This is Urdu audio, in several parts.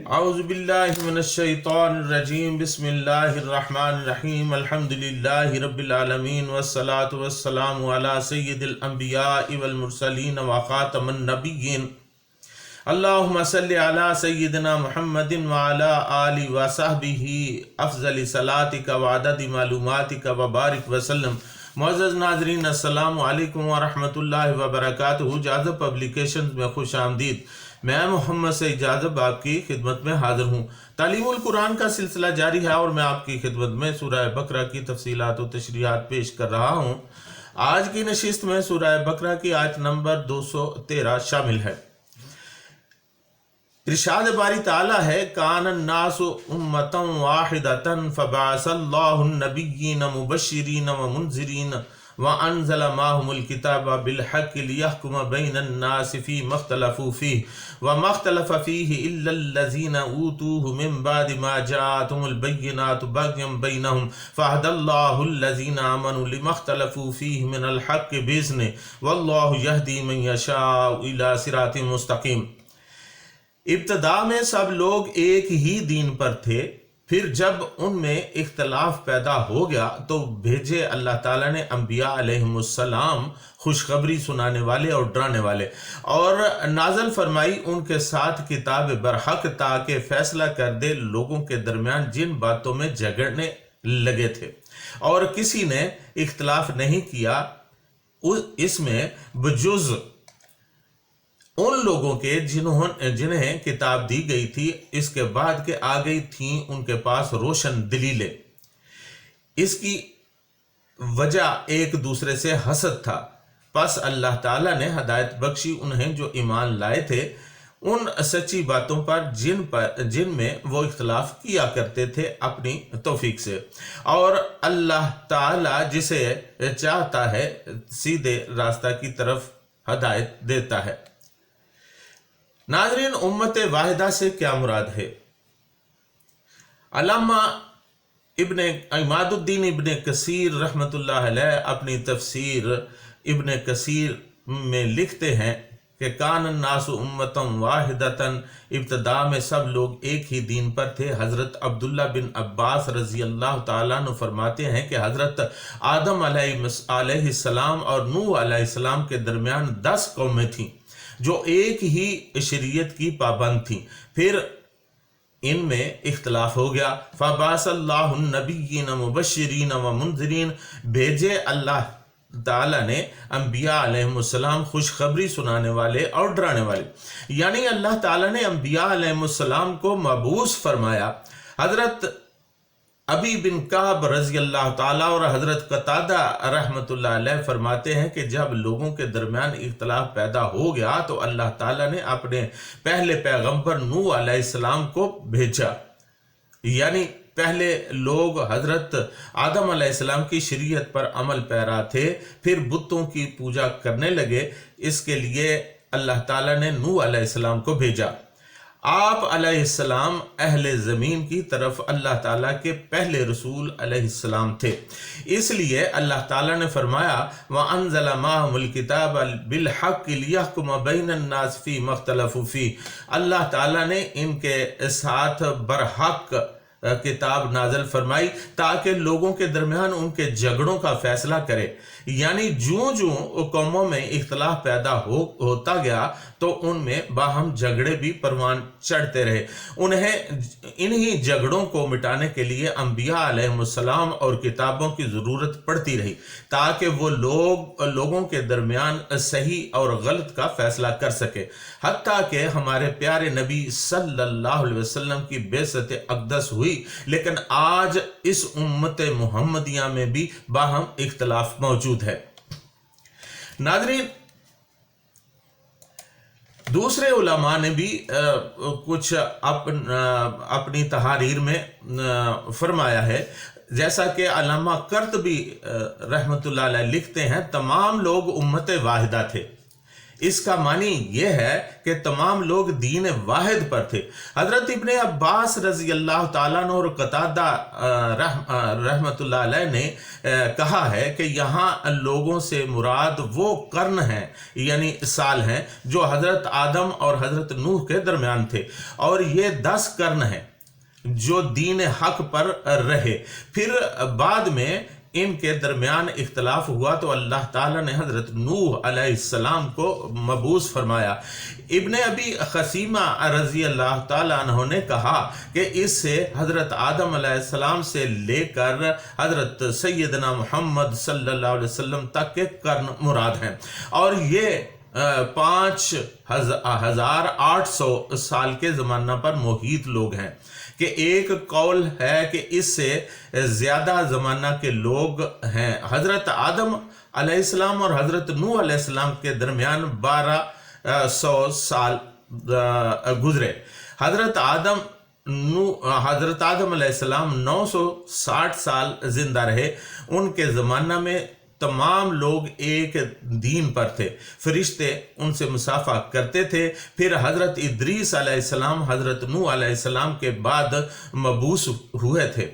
اعوذ باللہ من الشیطان الرجیم بسم اللہ الرحمن الرحیم الحمدللہ رب العالمین والصلاة والسلام علی سید الانبیاء والمرسلین وخاتم النبیین اللہم صلی علی سیدنا محمد وعلی آلہ وصحبہ افضل صلاتک وعدد معلوماتک وبارک وسلم۔ معزز ناظرین السلام علیکم ورحمۃ اللہ وبرکاتہ۔ جاذب پبلیکیشنز میں خوش آمدید۔ میں محمد سعید جاذب آپ کی خدمت میں حاضر ہوں۔ تعلیم القرآن کا سلسلہ جاری ہے اور میں آپ کی خدمت میں سورہ بقرہ کی تفصیلات و تشریحات پیش کر رہا ہوں۔ آج کی نشست میں سورہ بقرہ کی آیت نمبر 213 شامل ہے۔ ارشاد باری تعالیٰ ہے کان الناس امۃ واحدۃ فبعث اللہ النبیین مبشرین ومنذرین وانزل معهم الکتاب بالحق لیحکم بین الناس فیما اختلفوا فیہ وما اختلف فیہ الا الذین اوتوہ من بعد ما جاءتهم البینات بغیا بینہم فہدی اللہ الذین آمنوا لما اختلفوا فیہ من الحق بإذنہ واللہ یہدی من یشاء الی صراط مستقیم۔ ابتدا میں سب لوگ ایک ہی دین پر تھے، پھر جب ان میں اختلاف پیدا ہو گیا تو بھیجے اللہ تعالیٰ نے انبیاء علیہم السلام خوشخبری سنانے والے اور ڈرانے والے، اور نازل فرمائی ان کے ساتھ کتاب برحق تاکہ فیصلہ کر دے لوگوں کے درمیان جن باتوں میں جھگڑنے لگے تھے، اور کسی نے اختلاف نہیں کیا اس میں بجز ان لوگوں کے جنہیں کتاب دی گئی تھی اس کے بعد کہ آ گئی تھیں ان کے پاس روشن دلیلیں۔ اس کی وجہ ایک دوسرے سے حسد تھا، پس اللہ تعالیٰ نے ہدایت بخشی انہیں جو ایمان لائے تھے ان سچی باتوں پر جن میں وہ اختلاف کیا کرتے تھے اپنی توفیق سے، اور اللہ تعالیٰ جسے چاہتا ہے سیدھے راستہ کی طرف ہدایت دیتا ہے۔ ناظرین، امت واحدہ سے کیا مراد ہے؟ علامہ عماد الدین ابن کثیر رحمۃ اللہ علیہ اپنی تفسیر ابن کثیر میں لکھتے ہیں کہ کان الناس امۃ واحدۃ، ابتدا میں سب لوگ ایک ہی دین پر تھے۔ حضرت عبداللہ بن عباس رضی اللہ تعالیٰ عنہ فرماتے ہیں کہ حضرت آدم علیہ السلام اور نوح علیہ السلام کے درمیان 10 قومیں تھیں جو ایک ہی شریعت کی پابند تھیں، پھر ان میں اختلاف ہو گیا۔ فبعث اللہ النبیین مبشرین ومنذرین، بھیجے اللہ تعالیٰ نے انبیاء علیہ السلام خوشخبری سنانے والے اور ڈرانے والے، یعنی اللہ تعالیٰ نے انبیاء علیہ السلام کو مبعوث فرمایا۔ حضرت ابی بن کعب رضی اللہ تعالیٰ اور حضرت قتادہ رحمۃ اللہ علیہ فرماتے ہیں کہ جب لوگوں کے درمیان اختلاف پیدا ہو گیا تو اللہ تعالیٰ نے اپنے پہلے پیغمبر نوح علیہ السلام کو بھیجا، یعنی پہلے لوگ حضرت آدم علیہ السلام کی شریعت پر عمل پیرا تھے، پھر بتوں کی پوجا کرنے لگے، اس کے لیے اللہ تعالیٰ نے نوح علیہ السلام کو بھیجا۔ آپ علیہ السلام اہل زمین کی طرف اللہ تعالیٰ کے پہلے رسول علیہ السلام تھے، اس لیے اللہ تعالیٰ نے فرمایا وَأَنزَلَ مَعَهُمُ الْكِتَابَ بِالْحَقِّ لِيَحْكُمَ بَيْنَ النَّاسِ فِيمَا اخْتَلَفُوا فِيهِ، اللہ تعالیٰ نے ان کے ساتھ برحق کتاب نازل فرمائی تاکہ لوگوں کے درمیان ان کے جھگڑوں کا فیصلہ کرے، یعنی جوں قوموں میں اختلاف پیدا ہوتا گیا تو ان میں باہم جھگڑے بھی پروان چڑھتے رہے۔ انہی جھگڑوں کو مٹانے کے لیے انبیاء علیہ السلام اور کتابوں کی ضرورت پڑتی رہی تاکہ وہ لوگوں کے درمیان صحیح اور غلط کا فیصلہ کر سکے، حتیٰ کہ ہمارے پیارے نبی صلی اللہ علیہ وسلم کی بعثت اقدس ہوئی، لیکن آج اس امت محمدیہ میں بھی باہم اختلاف موجود ہے۔ ناظرین، دوسرے علماء نے بھی کچھ اپنی تحاریر میں فرمایا ہے، جیسا کہ علامہ قرطبی رحمۃ اللہ علیہ لکھتے ہیں تمام لوگ امت واحدہ تھے، اس کا معنی یہ ہے کہ تمام لوگ دین واحد پر تھے۔ حضرت ابن عباس رضی اللہ تعالیٰ عنہ اور قتادہ رحمۃ اللہ علیہ نے کہا ہے کہ یہاں لوگوں سے مراد وہ قرن ہیں یعنی سال ہیں جو حضرت آدم اور حضرت نوح کے درمیان تھے، اور یہ 10 قرن ہیں جو دین حق پر رہے۔ پھر بعد میں ان کے درمیان اختلاف ہوا تو اللہ تعالیٰ نے حضرت نوح علیہ السلام کو مبعوث فرمایا۔ ابن ابی خثیمہ رضی اللہ تعالیٰ عنہ نے کہا کہ اس سے حضرت آدم علیہ السلام سے لے کر حضرت سیدنا محمد صلی اللہ علیہ وسلم تک کے قرن مراد ہیں، اور یہ 5800 سال کے زمانہ پر محیط لوگ ہیں، کہ ایک قول ہے کہ اس سے زیادہ زمانہ کے لوگ ہیں۔ حضرت آدم علیہ السلام اور حضرت نوح علیہ السلام کے درمیان 1200 سال گزرے۔ حضرت آدم علیہ السلام 960 سال زندہ رہے۔ ان کے زمانہ میں تمام لوگ ایک دین پر تھے، فرشتے ان سے مصافحہ کرتے تھے۔ پھر حضرت ادریس علیہ السلام حضرت نوح علیہ السلام کے بعد مبعوث ہوئے تھے۔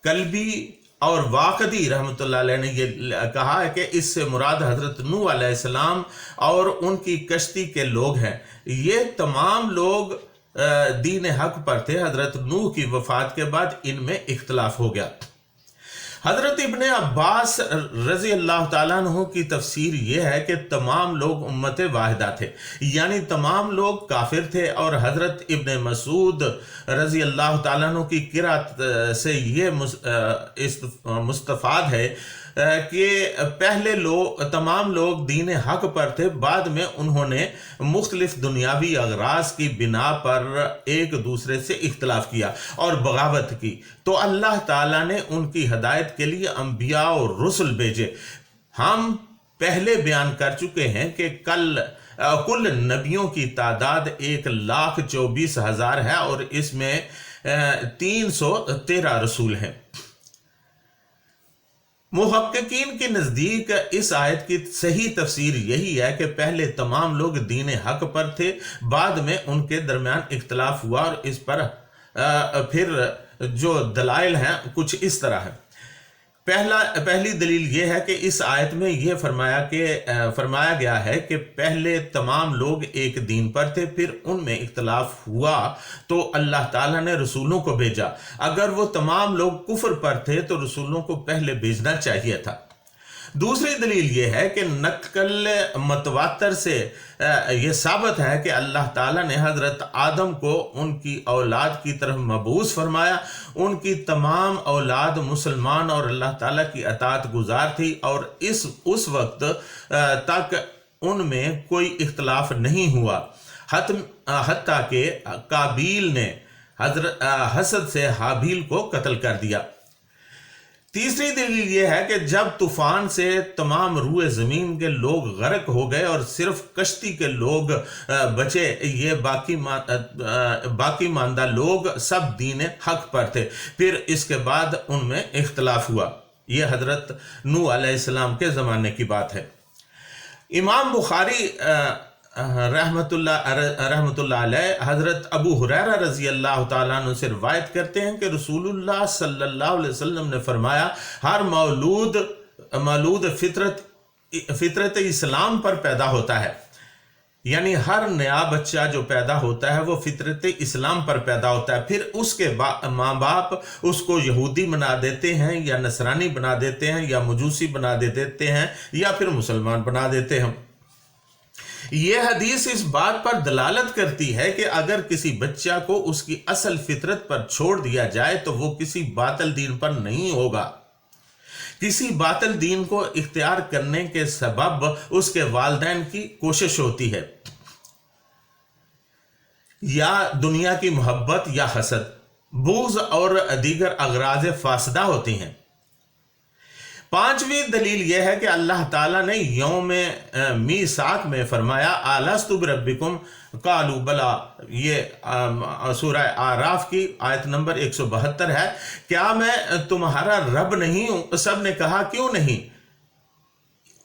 کلبی اور واقدی رحمۃ اللہ علیہ نے یہ کہا ہے کہ اس سے مراد حضرت نوح علیہ السلام اور ان کی کشتی کے لوگ ہیں۔ یہ تمام لوگ دین حق پر تھے۔ حضرت نوح کی وفات کے بعد ان میں اختلاف ہو گیا۔ حضرت ابن عباس رضی اللہ تعالیٰ عنہ کی تفسیر یہ ہے کہ تمام لوگ امت واحدہ تھے، یعنی تمام لوگ کافر تھے، اور حضرت ابن مسعود رضی اللہ تعالیٰ عنہ کی قرات سے یہ مستفاد ہے کہ پہلے تمام لوگ دین حق پر تھے، بعد میں انہوں نے مختلف دنیاوی اغراض کی بنا پر ایک دوسرے سے اختلاف کیا اور بغاوت کی، تو اللہ تعالیٰ نے ان کی ہدایت کے لیے انبیاء اور رسل بھیجے۔ ہم پہلے بیان کر چکے ہیں کہ کل نبیوں کی تعداد 1,24,000 ہے، اور اس میں 313 رسول ہیں۔ محققین کے نزدیک اس آیت کی صحیح تفسیر یہی ہے کہ پہلے تمام لوگ دین حق پر تھے، بعد میں ان کے درمیان اختلاف ہوا، اور اس پر پھر جو دلائل ہیں کچھ اس طرح ہیں۔ پہلی دلیل یہ ہے کہ اس آیت میں یہ فرمایا گیا ہے کہ پہلے تمام لوگ ایک دین پر تھے، پھر ان میں اختلاف ہوا تو اللہ تعالیٰ نے رسولوں کو بھیجا۔ اگر وہ تمام لوگ کفر پر تھے تو رسولوں کو پہلے بھیجنا چاہیے تھا۔ دوسری دلیل یہ ہے کہ نقل متواتر سے یہ ثابت ہے کہ اللہ تعالیٰ نے حضرت آدم کو ان کی اولاد کی طرف مبعوث فرمایا۔ ان کی تمام اولاد مسلمان اور اللہ تعالیٰ کی اطاعت گزار تھی، اور اس وقت تک ان میں کوئی اختلاف نہیں ہوا، حتیٰ کہ قابیل نے حسد سے حابیل کو قتل کر دیا۔ تیسری دلیل یہ ہے کہ جب طوفان سے تمام روئے زمین کے لوگ غرق ہو گئے اور صرف کشتی کے لوگ بچے، یہ باقی ماندہ لوگ سب دین حق پر تھے۔ پھر اس کے بعد ان میں اختلاف ہوا۔ یہ حضرت نوح علیہ السلام کے زمانے کی بات ہے۔ امام بخاری رحمت اللہ علیہ حضرت ابو ہریرہ رضی اللہ تعالیٰ عنہ سے روایت کرتے ہیں کہ رسول اللہ صلی اللہ علیہ وسلم نے فرمایا، ہر مولود فطرت اسلام پر پیدا ہوتا ہے، یعنی ہر نیا بچہ جو پیدا ہوتا ہے وہ فطرت اسلام پر پیدا ہوتا ہے، پھر اس کے ماں باپ اس کو یہودی بنا دیتے ہیں یا نصرانی بنا دیتے ہیں یا مجوسی بنا دیتے ہیں یا پھر مسلمان بنا دیتے ہیں۔ یہ حدیث اس بات پر دلالت کرتی ہے کہ اگر کسی بچہ کو اس کی اصل فطرت پر چھوڑ دیا جائے تو وہ کسی باطل دین پر نہیں ہوگا۔ کسی باطل دین کو اختیار کرنے کے سبب اس کے والدین کی کوشش ہوتی ہے، یا دنیا کی محبت یا حسد، بغض اور دیگر اغراض فاسدہ ہوتی ہیں۔ پانچویں دلیل یہ ہے کہ اللہ تعالیٰ نے یوم میثاق میں فرمایا، الستُ بربکم قالوا بلا، یہ سورہ اعراف کی آیت نمبر 172 ہے، کیا میں تمہارا رب نہیں ہوں؟ سب نے کہا کیوں نہیں؟